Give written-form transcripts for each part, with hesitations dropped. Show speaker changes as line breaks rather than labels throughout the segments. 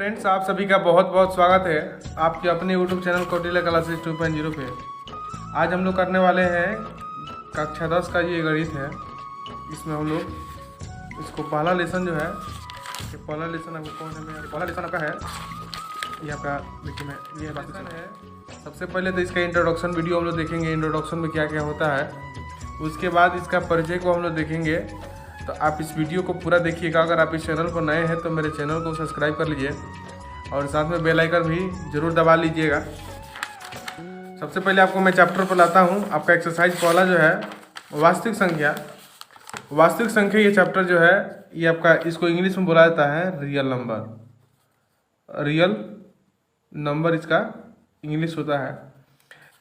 Friends, आप सभी का बहुत बहुत स्वागत है आपके अपने यूट्यूब चैनल कौटिल्य क्लासेस 2.0 पे। आज हम लोग करने वाले हैं कक्षा 10 का ये गणित है। इसमें हम लोग इसको पहला लेसन जो है, ये पहला लेसन आपको कौन है, पहला लेसन आपका है ये आपका, देखिए मैं ये लेसन है। सबसे पहले तो इसका इंट्रोडक्शन वीडियो हम लोग देखेंगे, इंट्रोडक्शन में क्या क्या होता है। उसके बाद इसका परिचय को हम लोग देखेंगे। तो आप इस वीडियो को पूरा देखिएगा। अगर आप इस चैनल पर नए हैं तो मेरे चैनल को सब्सक्राइब कर लीजिए और साथ में बेल आइकन भी जरूर दबा लीजिएगा। सबसे पहले आपको मैं चैप्टर पर लाता हूँ। आपका एक्सरसाइज पहला जो है वास्तविक संख्या। वास्तविक संख्या ये चैप्टर जो है ये आपका, इसको इंग्लिश में बोला जाता है रियल नंबर। रियल नंबर इसका इंग्लिश होता है।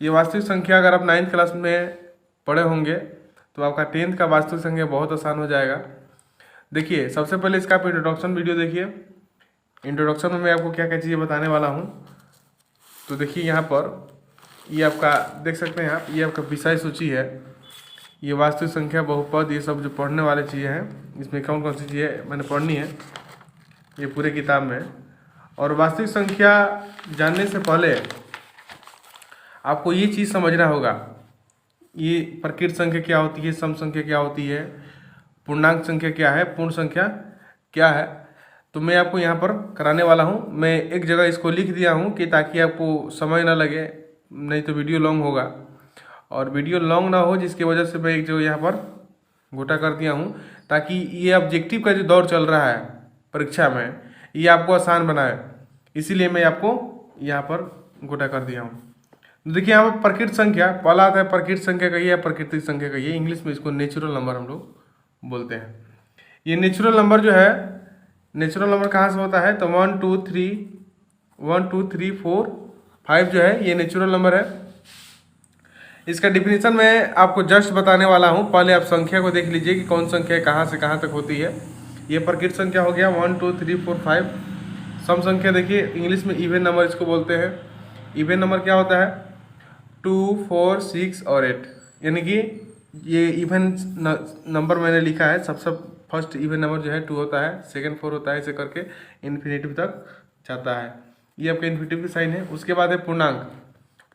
ये वास्तविक संख्या अगर आप 9th क्लास में पढ़े होंगे तो आपका 10th का वास्तविक संख्या बहुत आसान हो जाएगा। देखिए, सबसे पहले इसका आप इंट्रोडक्शन वीडियो देखिए। इंट्रोडक्शन में मैं आपको क्या क्या चीज़ें बताने वाला हूँ। तो देखिए यहाँ पर ये आपका देख सकते हैं आप, ये आपका विषय सूची है। ये वास्तविक संख्या, बहुपद, ये सब जो पढ़ने वाली चीज़ें हैं, इसमें कौन कौन सी चीज़ें मैंने पढ़नी है ये पूरे किताब में। और वास्तविक संख्या जानने से पहले आपको ये चीज़ समझना होगा, ये प्रकृत संख्या क्या होती है, सम संख्या क्या होती है, पूर्णांक संख्या क्या है, पूर्ण संख्या क्या है। तो मैं आपको यहाँ पर कराने वाला हूँ। मैं एक जगह इसको लिख दिया हूँ कि ताकि आपको समय ना लगे, नहीं तो वीडियो लॉन्ग होगा। और वीडियो लॉन्ग ना हो जिसकी वजह से मैं एक जगह यहाँ पर गोटा कर दिया हूँ, ताकि ये ऑब्जेक्टिव का जो दौर चल रहा है परीक्षा में, ये आपको आसान बनाए। इसीलिए मैं आपको यहाँ पर गोटा कर दिया हूँ। देखिए यहाँ पर प्रकृत संख्या पहला आता है। प्रकृत संख्या कहिए या प्राकृतिक संख्या कहिए, इंग्लिश में इसको नेचुरल नंबर हम लोग बोलते हैं। ये नेचुरल नंबर जो है, नेचुरल नंबर कहाँ से होता है, तो 1 2 3 4 5 जो है ये नेचुरल नंबर है। इसका डिफिनीशन मैं आपको जस्ट बताने वाला हूँ। पहले आप संख्या को देख लीजिए कि कौन संख्या कहाँ से कहाँ तक होती है। ये प्रकृत संख्या हो गया 1 2 3 4 5। सम संख्या देखिए, इंग्लिश में इवन नंबर इसको बोलते हैं। इवन नंबर क्या होता है, 2 4 6 और 8, यानी कि ये इवन नंबर मैंने लिखा है। सबसे फर्स्ट इवन नंबर जो है 2 होता है, सेकंड 4 होता है, ऐसे करके इन्फिनेटिव तक जाता है। ये आपका इन्फिनेटिव की साइन है। उसके बाद है पूर्णांक।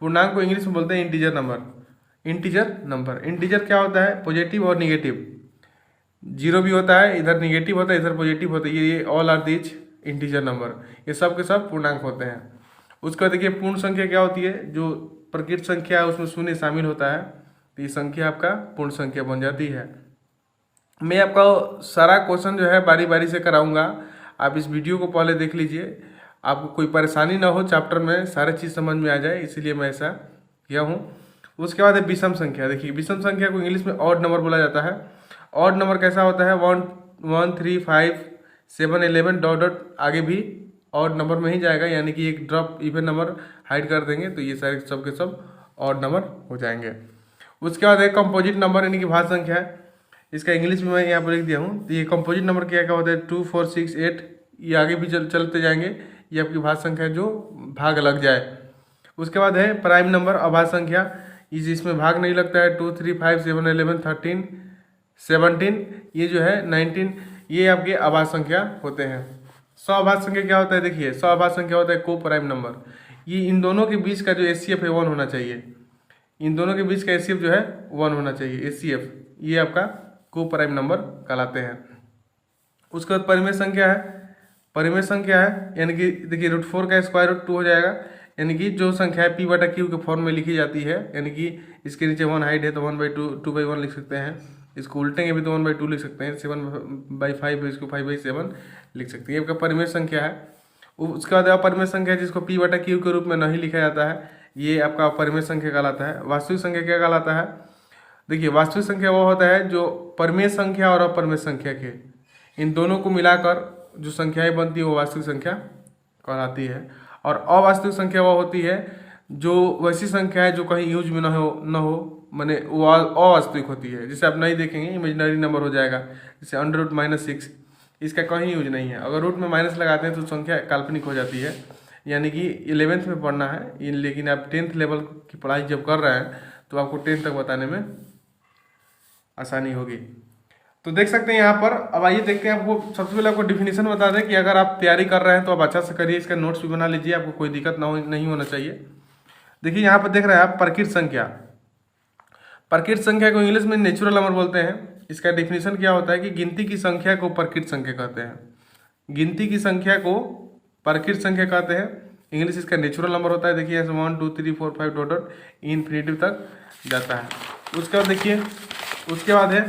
पूर्णांक को इंग्लिश में बोलते हैं integer number. Integer number, integer क्या होता है, पॉजिटिव और निगेटिव। जीरो भी होता है, इधर निगेटिव होता है, इधर पॉजिटिव होता है। ये all are these integer number, ये सब के सब पूर्णांक होते हैं। उसके बाद देखिए पूर्ण संख्या क्या होती है, जो प्रकृत संख्या है उसमें शून्य शामिल होता है, तो ये संख्या आपका पूर्ण संख्या बन जाती है। मैं आपका सारा क्वेश्चन जो है बारी बारी से कराऊंगा। आप इस वीडियो को पहले देख लीजिए, आपको कोई परेशानी ना हो, चैप्टर में सारी चीज़ समझ में आ जाए, इसीलिए मैं ऐसा किया हूँ। उसके बाद है विषम संख्या। देखिए विषम संख्या को इंग्लिश में ऑड नंबर बोला जाता है। ऑड नंबर कैसा होता है, 1 1 3 5 7 11 डॉट डॉट आगे भी ऑड नंबर में ही जाएगा, यानी कि एक ड्रॉप इवन नंबर हाइड कर देंगे तो ये सारे सब के सब ऑड नंबर हो जाएंगे। उसके बाद एक कंपोजिट नंबर, यानी कि भाग संख्या है। इसका इंग्लिश में मैं यहाँ पर लिख दिया हूँ। तो ये कंपोजिट नंबर क्या क्या होता है, 2 4 6 8, ये आगे भी चलते जाएंगे। ये आपकी भाग संख्या है जो भाग लग जाए। उसके बाद है प्राइम नंबर, अभाज्य संख्या। इसमें भाग नहीं लगता है। 2 3 5 7 11 13 17, ये जो है 19, ये आपके अभाज्य संख्या होते हैं। सअभाज्य संख्या क्या होता है, देखिए सअभाज्य संख्या होता है को प्राइम नंबर। ये इन दोनों के बीच का जो एचसीएफ है 1 होना चाहिए। इन दोनों के बीच का एचसीएफ जो है 1 होना चाहिए, एचसीएफ। ये आपका को प्राइम नंबर कहलाते हैं। उसके बाद परिमेय संख्या है। परिमेय संख्या है यानी कि देखिए √4 का स्क्वायर रूट 2 हो जाएगा, यानी कि जो संख्या है P/Q के फॉर्म में लिखी जाती है, यानी कि इसके नीचे 1 हाइट है तो 1/2 2/1 लिख सकते हैं। इसको उल्टेंगे भी तो 1/2 लिख सकते हैं। 7/5 है, इसको 5/7 लिख सकते हैं। ये आपका परिमेय संख्या है। उसके बाद अपरिमेय संख्या जिसको P/Q के रूप में नहीं लिखा जाता है, ये आपका अपरिमेय संख्या कहलाता है। वास्तविक संख्या क्या कहलाता है, देखिए वास्तविक संख्या वो होता है जो परिमेय संख्या और अपरिमेय संख्या के इन दोनों को मिलाकर जो संख्याएं बनती है वो वास्तविक संख्या कहलाती है। और अवास्तविक संख्या वो होती है जो वैसी संख्या है जो कहीं यूज में न हो, माने वो अवास्तविक होती है। जैसे आप नहीं देखेंगे, इमेजिनरी नंबर हो जाएगा, जैसे √-6, इसका कहीं यूज नहीं है। अगर रूट में माइनस लगाते हैं तो संख्या काल्पनिक हो जाती है, यानी कि 11th में पढ़ना है। लेकिन आप 10th लेवल की पढ़ाई जब कर रहे हैं तो आपको 10th तक बताने में आसानी होगी। तो देख सकते हैं यहाँ पर। अब आइए देखते हैं, आपको सबसे पहले आपको डिफिनीशन बता दें कि अगर आप तैयारी कर रहे हैं तो आप अच्छा से करिए, इसका नोट्स भी बना लीजिए, आपको कोई दिक्कत नहीं होना चाहिए। देखिए यहाँ पर देख रहे हैं आप प्रकृत संख्या। प्रकृत संख्या को इंग्लिश में नेचुरल नंबर बोलते हैं। इसका डिफिनीशन क्या होता है कि गिनती की संख्या को प्रकृत संख्या कहते हैं। गिनती की संख्या को प्रकृत संख्या कहते हैं। इंग्लिश इसका नेचुरल नंबर होता है। देखिए ऐसे 1 2 3 4 5 डॉट डॉट इन्फिनिटिव तक जाता है। उसके बाद देखिए, उसके बाद है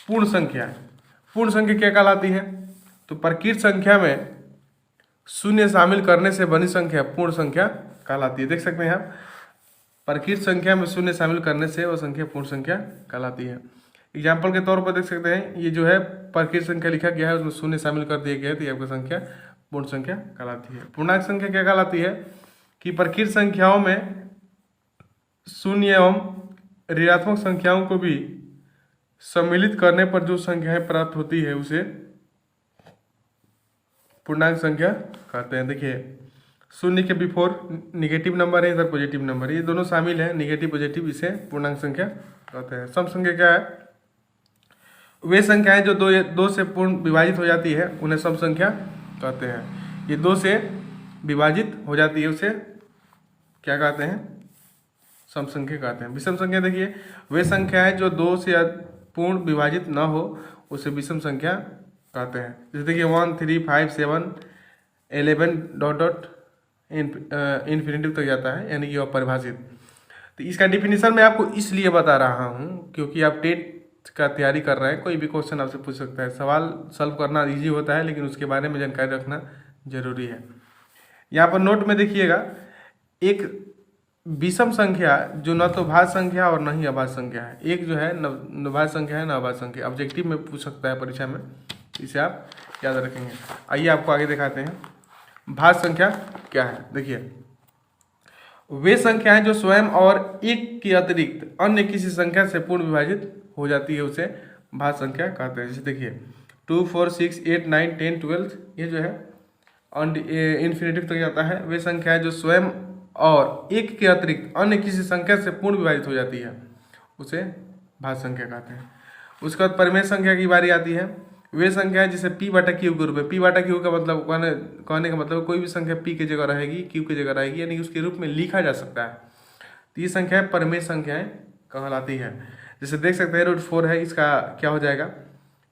पूर्ण संख्या। पूर्ण संख्या क्या कहलाती है? तो प्रकृत संख्या में शून्य शामिल करने से बनी संख्या पूर्ण संख्या कहलाती है। देख सकते हैं आप, प्रकृत संख्या में शून्य शामिल करने से वह संख्या पूर्ण संख्या कहलाती है। एग्जाम्पल के तौर पर देख सकते हैं, ये जो है प्रकृत संख्या लिखा गया है, उसमें शून्य शामिल कर दिया गया है, तो ये आपकी संख्या पूर्ण संख्या कहलाती है। पूर्णांक संख्या क्या कहलाती है कि प्रकृत संख्याओं में शून्य एवं ऋणात्मक संख्याओं को भी सम्मिलित करने पर जो संख्याएं प्राप्त होती है उसे पूर्णांक संख्या कहते हैं। देखिए शून्य के बिफोर निगेटिव नंबर है, इधर पॉजिटिव नंबर है, ये दोनों शामिल है, निगेटिव पॉजिटिव, इसे पूर्णांक संख्या कहते हैं। सम संख्या क्या है? वे संख्याएं जो दो से पूर्ण विभाजित हो जाती है उन्हें सम संख्या कहते हैं। ये 2 से विभाजित हो जाती है उसे क्या कहते हैं? सम संख्या कहते हैं। विषम संख्या देखिए, वे संख्याएं जो 2 से पूर्ण विभाजित न हो उसे विषम संख्या कहते हैं। जैसे देखिए 1 3 5 7 11 डॉट डॉट इन्फिनिटिव तक जाता है, यानी कि अपरिभाषित। तो इसका डिफिनीशन मैं आपको इसलिए बता रहा हूँ क्योंकि आप टेट का तैयारी कर रहे हैं, कोई भी क्वेश्चन आपसे पूछ सकता है। सवाल सॉल्व करना इजी होता है, लेकिन उसके बारे में जानकारी रखना जरूरी है। यहाँ पर नोट में देखिएगा, एक विषम संख्या जो न तो भाज्य संख्या और न ही अभाज्य संख्या है। एक जो है न भाज्य संख्या है न अभाज्य संख्या, ऑब्जेक्टिव में पूछ सकता है परीक्षा में, इसे आप याद रखेंगे। आइए आपको आगे दिखाते हैं भाज्य संख्या क्या है। देखिए वे संख्याएं जो स्वयं और एक के अतिरिक्त अन्य किसी संख्या से पूर्ण विभाजित हो जाती है उसे भाज्य संख्या कहते हैं। जैसे देखिए 2 4 6 8 9 10 12, ये जो है इन्फिनिटिव तक जाता है। वे संख्याएं जो स्वयं और एक के अतिरिक्त अन्य किसी संख्या से पूर्ण विभाजित हो जाती है उसे भाज्य संख्या कहते हैं। उसके बाद परिमेय संख्या की बारी आती है। वे संख्याएं जिसे p बटा क्यू के रूप में, p बटा क्यू का मतलब कहने का मतलब कोई भी संख्या p की जगह रहेगी, q की जगह रहेगी, यानी कि उसके रूप में लिखा जा सकता है, तो ये संख्याएं परिमेय संख्याएं कहलाती है। जैसे देख सकते हैं √4 है, इसका क्या हो जाएगा?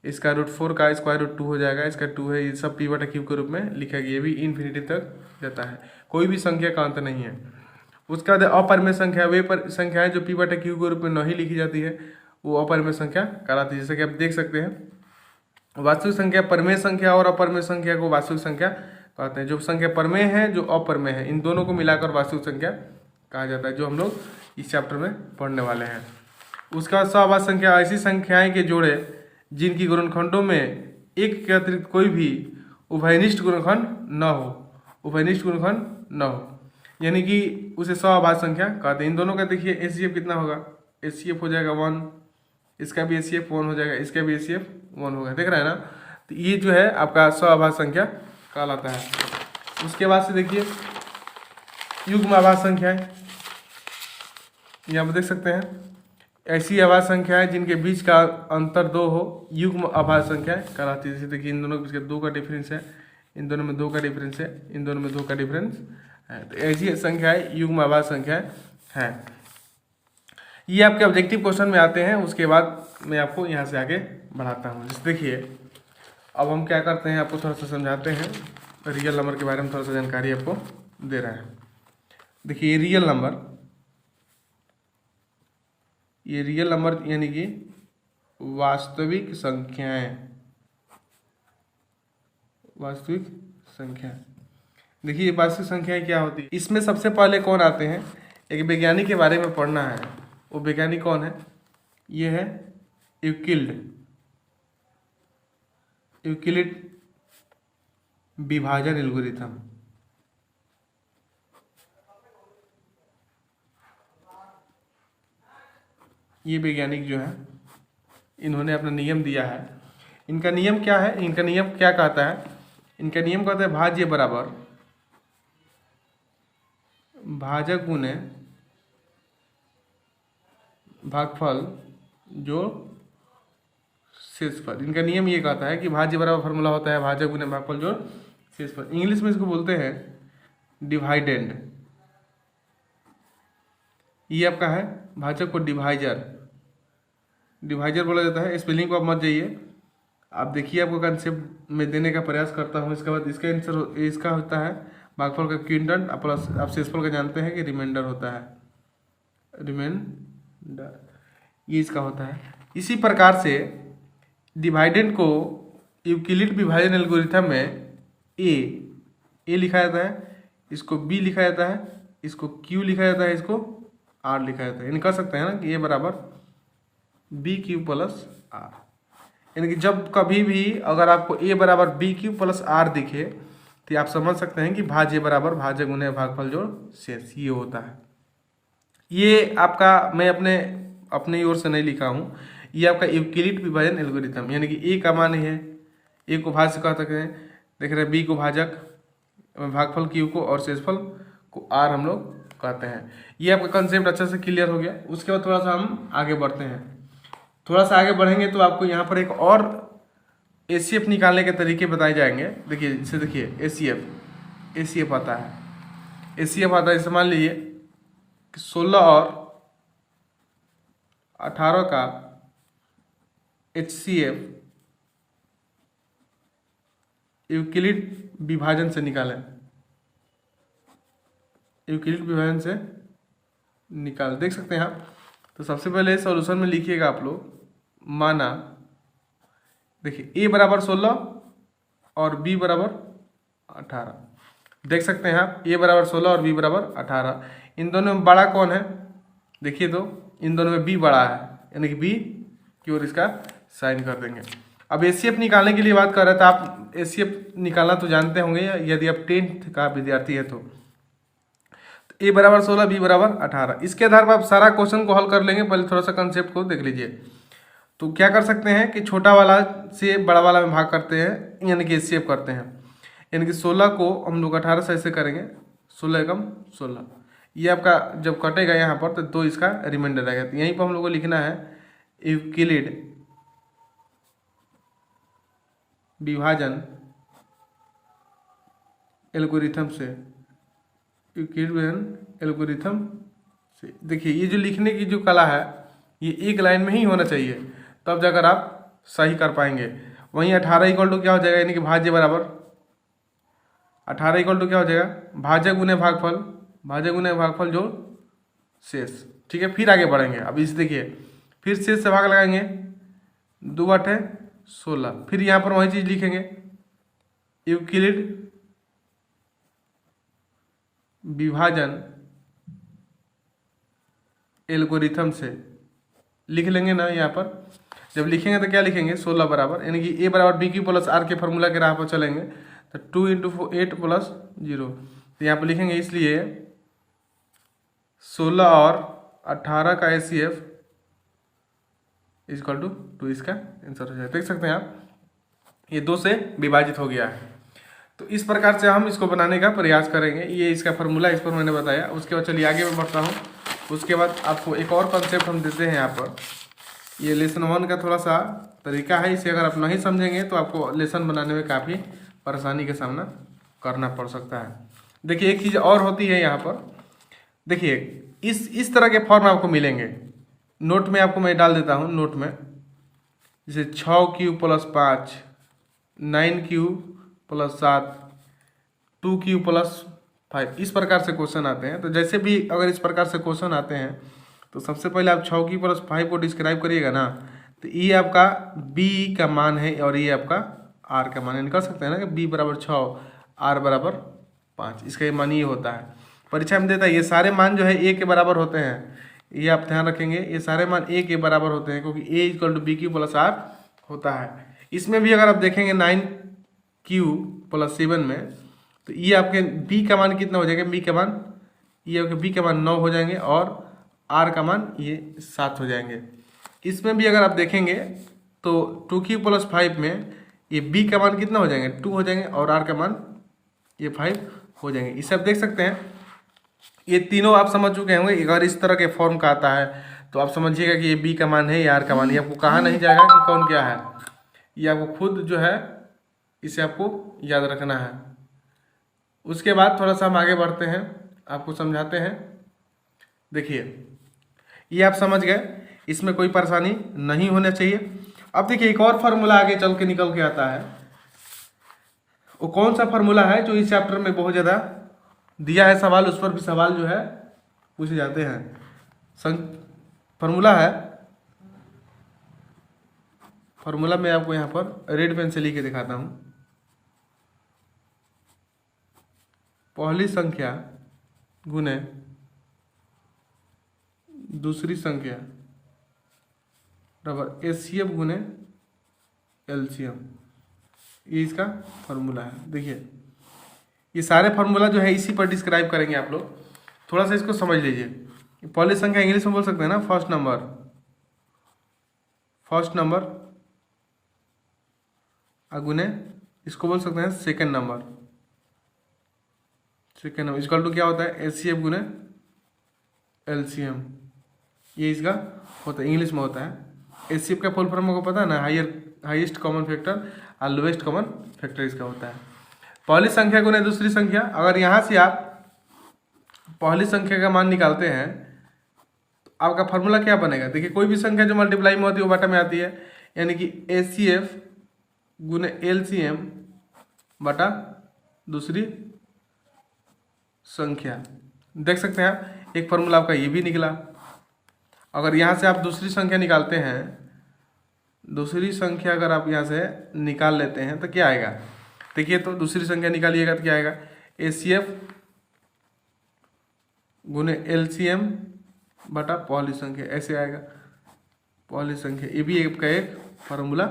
इसका √4 का स्क्वायर रूट 2 हो जाएगा। इसका 2 है, ये सब p बटा क्यू के रूप में लिखा गया, ये भी इन्फिनिटी तक जाता है, कोई भी संख्या का अंत नहीं है। उसके बाद अपरिमेय संख्या, वे संख्याएं जो p बटा क्यू के रूप में नहीं लिखी जाती है वो अपरिमेय संख्या कहलाती है। जैसे कि आप देख सकते हैं वास्तविक संख्या, परिमेय संख्या और अपरिमेय संख्या को वास्तविक संख्या कहते हैं। जो संख्या परिमेय है, जो अपरिमेय है, इन दोनों को मिलाकर वास्तविक संख्या कहा जाता है, जो हम लोग इस चैप्टर में पढ़ने वाले हैं। उसके बाद सहभाज्य संख्या, ऐसी संख्याएं के जोड़े जिनकी गुणनखंडों में एक के अतिरिक्त कोई भी उभयनिष्ठ गुणनखंड न हो, उभयनिष्ठ गुणनखंड न हो, यानी कि उसे सहभाज्य संख्या कहते हैं। इन दोनों का देखिए HCF कितना होगा? HCF हो जाएगा 1, इसका भी HCF 1 हो जाएगा, इसका भी HCF 1 होगा, देख रहे हैं ना। तो ये जो है आपका सहभाज्य संख्या कहलाता है। उसके बाद से देखिए युग्म अभाज्य संख्याएं, यहाँ पर देख सकते हैं ऐसी अभाज्य संख्याएं जिनके बीच का अंतर 2 हो, युग्म अभाज्य संख्याएं कहलाती है। जैसे देखिए इन दोनों के बीच 2 का डिफरेंस है, इन दोनों में 2 का डिफरेंस है, इन दोनों में 2 का डिफरेंस है, तो ऐसी संख्याएं युग्म अभाज्य संख्याएं हैं। ये आपके ऑब्जेक्टिव क्वेश्चन में आते हैं। उसके बाद मैं आपको यहाँ से आगे बढ़ाता हूँ। जैसे देखिए अब हम क्या करते हैं, आपको थोड़ा सा समझाते हैं, रियल नंबर के बारे में थोड़ा सा जानकारी आपको दे रहा है। देखिए रियल नंबर, ये रियल नंबर यानी कि वास्तविक संख्याएं, वास्तविक संख्या। देखिए वास्तविक संख्याएं क्या होती है, इसमें सबसे पहले कौन आते हैं? एक वैज्ञानिक के बारे में पढ़ना है। वो वैज्ञानिक कौन है? ये है यूक्लिड विभाजन एल्गोरिथम। ये वैज्ञानिक जो है इन्होंने अपना नियम दिया है। इनका नियम क्या है? इनका नियम क्या कहता है? इनका नियम कहता है भाज्य बराबर भाजक गुणे भागफल जो शेषफल। इनका नियम ये कहता है कि भाज्य बराबर फार्मूला होता है भाजक गुने भागफल जोड़ शेषफल। इंग्लिश में इसको बोलते हैं डिवाइडेंड। ये आपका है भाजक को डिवाइजर बोला जाता है। स्पेलिंग को आप मत जाइए, आप देखिए, आपको कंसेप्ट में देने का प्रयास करता हूँ। इसके बाद इसका आंसर इसका होता है भागफल का क्विंटल प्लस आप शेषफल का जानते हैं कि रिमाइंडर होता है, रिमाइंडर ये इसका होता है। इसी प्रकार से डिवाइडेंड को यूक्लिड विभाजन एल्गोरिथम में ए लिखा जाता है, इसको बी लिखा जाता है, इसको क्यू लिखा जाता है, इसको आर लिखा जाता है। यानी कह सकते हैं ना कि ए बराबर बी क्यू प्लस आर। यानी कि जब कभी भी अगर आपको ए बराबर बी क्यू प्लस आर दिखे तो आप समझ सकते हैं कि भाज्य बराबर भाजक गुने भागफल जोड़ शेष ये होता है। ये आपका मैं अपने ओर से नहीं लिखा हूँ, ये आपका यूक्लिड विभाजन एल्गोरिथम। यानी कि ए का मान है, ए को भाज्य कह सकते हैं, देख रहे हैं, बी को भाजक भागफल क्यू को और शेषफल को आर हम लोग कहते हैं। ये आपका कंसेप्ट अच्छे से क्लियर हो गया। उसके बाद थोड़ा सा हम आगे बढ़ते हैं। थोड़ा सा आगे बढ़ेंगे तो आपको यहाँ पर एक और एसीएफ निकालने के तरीके बताए जाएंगे। देखिए इसे देखिए, एसीएफ आता है, एसीएफ आता है। जैसे मान लीजिए कि 16 और 18 का HCF यूक्लिड विभाजन से निकालें, यूक्लिड विभाजन से निकाल देख सकते हैं आप। तो सबसे पहले सॉल्यूशन में लिखिएगा आप लोग, माना देखिए a बराबर 16 और b बराबर 18। देख सकते हैं आप, a बराबर 16 और b बराबर 18। इन दोनों में बड़ा कौन है देखिए, तो इन दोनों में b बड़ा है, यानी कि b की ओर इसका साइन कर देंगे। अब एसीएफ निकालने के लिए बात कर रहे थे, आप एसीएफ निकालना तो जानते होंगे यदि आप 10th का विद्यार्थी है तो ए बराबर 16 बी बराबर 18। इसके आधार पर आप सारा क्वेश्चन को हल कर लेंगे। पहले थोड़ा सा कंसेप्ट को देख लीजिए। तो क्या कर सकते हैं कि छोटा वाला से बड़ा वाला में भाग करते हैं, यानी कि एचसीएफ करते हैं। यानी कि 16 को हम लोग 18 से ऐसे करेंगे, 16 एकम 16। ये आपका जब कटेगा यहाँ पर तो 2 इसका रिमाइंडर रहेगा। तो यहीं पर हम लोग को लिखना है यूक्लिड विभाजन एल्गोरिथम से, यूक्लिड विभाजन एल्गोरिथम से। देखिए ये जो लिखने की जो कला है ये एक लाइन में ही होना चाहिए, तब जाकर आप सही कर पाएंगे। वहीं 18 इक्वल टू क्या हो जाएगा, यानी कि भाज्य बराबर 18 इक्वल टू क्या हो जाएगा, भाजक गुने भागफल, भाजक गुने भागफल जो शेष। ठीक है, फिर आगे बढ़ेंगे। अब इसे देखिए, फिर शेष से भाग लगाएंगे, 2 8 16। फिर यहाँ पर वही चीज़ लिखेंगे, यूक्लिड विभाजन एल्गोरिथम से लिख लेंगे ना। यहाँ पर जब लिखेंगे तो क्या लिखेंगे, 16 बराबर, यानी कि ए बराबर बी क्यू प्लस आर के फॉर्मूला के राह पर चलेंगे तो 2 × 8 + 0। तो यहाँ पर लिखेंगे, इसलिए 16 और 18 का एचसीएफ इक्वल टू 2 इसका आंसर हो जाए। देख सकते हैं आप, ये 2 से विभाजित हो गया है। तो इस प्रकार से हम इसको बनाने का प्रयास करेंगे। ये इसका फार्मूला इस पर मैंने बताया। उसके बाद चलिए आगे मैं बढ़ता हूँ। उसके बाद आपको एक और कॉन्सेप्ट हम देते हैं यहाँ पर। ये लेसन 1 का थोड़ा सा तरीका है, इसे अगर आप नहीं समझेंगे तो आपको लेसन बनाने में काफ़ी परेशानी का सामना करना पड़ सकता है। देखिए एक चीज़ और होती है यहाँ पर, देखिए इस तरह के फॉर्म आपको मिलेंगे। नोट में आपको मैं डाल देता हूँ, नोट में जैसे 6Q + 5, 9Q + 7, 2Q + 5, इस प्रकार से क्वेश्चन आते हैं। तो जैसे भी अगर इस प्रकार से क्वेश्चन आते हैं तो सबसे पहले आप 6Q + 5 को डिस्क्राइब करिएगा ना, तो ये आपका B का मान है और ये आपका R का मान है। निकाल सकते हैं ना कि B बराबर 6, R बराबर 5, इसका ये मान ये होता है। परीक्षा में देता है ये सारे मान जो है A के बराबर होते हैं, ये आप ध्यान रखेंगे, ये सारे मान A के बराबर होते हैं क्योंकि A = BQ + R होता है। इसमें भी अगर आप देखेंगे 9Q + 7 में, तो ये आपके B का मान कितना हो जाएगा, B का मान ये आपके B का मान 9 हो जाएंगे और R का मान ये 7 हो जाएंगे। इसमें भी अगर आप देखेंगे तो 2Q + 5 में ये B का मान कितना हो जाएंगे, 2 हो जाएंगे और R का मान ये 5 हो जाएंगे। इसे आप देख सकते हैं, ये तीनों आप समझ चुके होंगे। अगर इस तरह के फॉर्म का आता है तो आप समझिएगा कि ये बी का मान है, ये आर का मान है। आपको कहा नहीं जाएगा कि कौन क्या है, ये आपको खुद जो है इसे आपको याद रखना है। उसके बाद थोड़ा सा हम आगे बढ़ते हैं, आपको समझाते हैं। देखिए ये आप समझ गए, इसमें कोई परेशानी नहीं होना चाहिए। अब देखिए एक और फार्मूला आगे चल के निकल के आता है। वो कौन सा फार्मूला है जो इस चैप्टर में बहुत ज़्यादा दिया है सवाल, उस पर भी सवाल जो है पूछे जाते हैं। फार्मूला है, फार्मूला मैं आपको यहाँ पर रेड पेन से लिख के दिखाता हूँ। पहली संख्या गुने दूसरी संख्या बराबर एचसीएफ गुने एलसीएम, ये इसका फार्मूला है। देखिए ये सारे फार्मूला जो है इसी पर डिस्क्राइब करेंगे आप लोग, थोड़ा सा इसको समझ लीजिए। पहली संख्या इंग्लिश में बोल सकते हैं ना, फर्स्ट नंबर गुने इसको बोल सकते हैं सेकंड नंबर इक्वल टू क्या होता है, एचसीएफ गुने एलसीएम, ये इसका होता है, इंग्लिश में होता है। एचसीएफ का फुल फॉर्म को पता है ना, हाईएस्ट कॉमन फैक्टर और लोएस्ट कॉमन फैक्टर इसका होता है। पहली संख्या गुने दूसरी संख्या, अगर यहाँ से आप पहली संख्या का मान निकालते हैं तो आपका फार्मूला क्या बनेगा। देखिए कोई भी संख्या जो मल्टीप्लाई में होती है वो बटा में आती है, यानी कि एचसीएफ गुने एलसीएम बटा दूसरी संख्या। देख सकते हैं आप, एक फार्मूला आपका ये भी निकला। अगर यहाँ से आप दूसरी संख्या निकालते हैं, दूसरी संख्या अगर आप यहाँ से निकाल लेते हैं तो क्या आएगा, देखिए तो दूसरी संख्या निकालिएगा तो क्या आएगा, एचसीएफ गुने एलसीएम बटा पहली संख्या, ऐसे आएगा पहली संख्या। ये भी आपका एक फार्मूला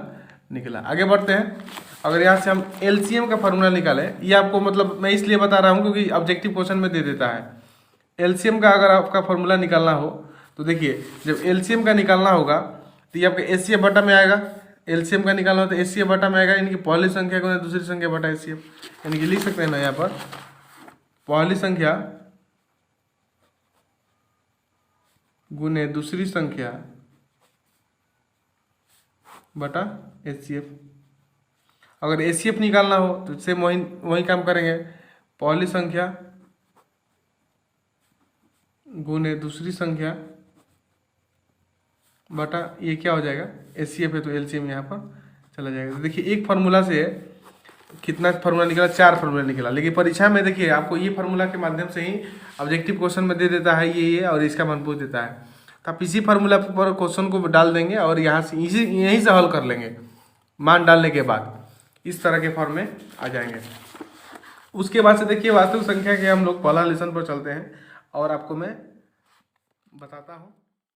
निकला। आगे बढ़ते हैं। अगर यहाँ से हम एलसीएम का फार्मूला निकालें, ये आपको मतलब मैं इसलिए बता रहा हूँ क्योंकि ऑब्जेक्टिव क्वेश्चन में दे देता है। एलसीएम का अगर आपका फार्मूला निकालना हो तो देखिए जब एलसीएम का निकालना होगा तो ये आपका एचसीएफ बटा में आएगा। एलसीएम का निकालना हो तो एचसीएफ बटा में आएगा, यानी कि पहली संख्या को दूसरी संख्या बटा एचसीएफ, यानी कि लिख सकते हैं ना यहाँ पर पहली संख्या गुने दूसरी संख्या बटा एचसीएफ। अगर एचसीएफ निकालना हो तो सेम वही काम करेंगे, पहली संख्या गुने दूसरी संख्या बटा ये क्या हो जाएगा, एचसीएफ है तो एलसीएम यहाँ पर चला जाएगा। तो देखिए एक फार्मूला से कितना फार्मूला निकला, 4 फार्मूला निकला। लेकिन परीक्षा में देखिए आपको ये फार्मूला के माध्यम से ही ऑब्जेक्टिव क्वेश्चन में दे देता है ये और इसका मान पूछ देता है। तो आप इसी फार्मूला पर क्वेश्चन को डाल देंगे और यहाँ से यहीं से हल कर लेंगे। मान डालने के बाद इस तरह के फॉर्म में आ जाएंगे। उसके बाद से देखिए वास्तविक संख्या के हम लोग पहला लेसन पर चलते हैं और आपको मैं बताता हूँ।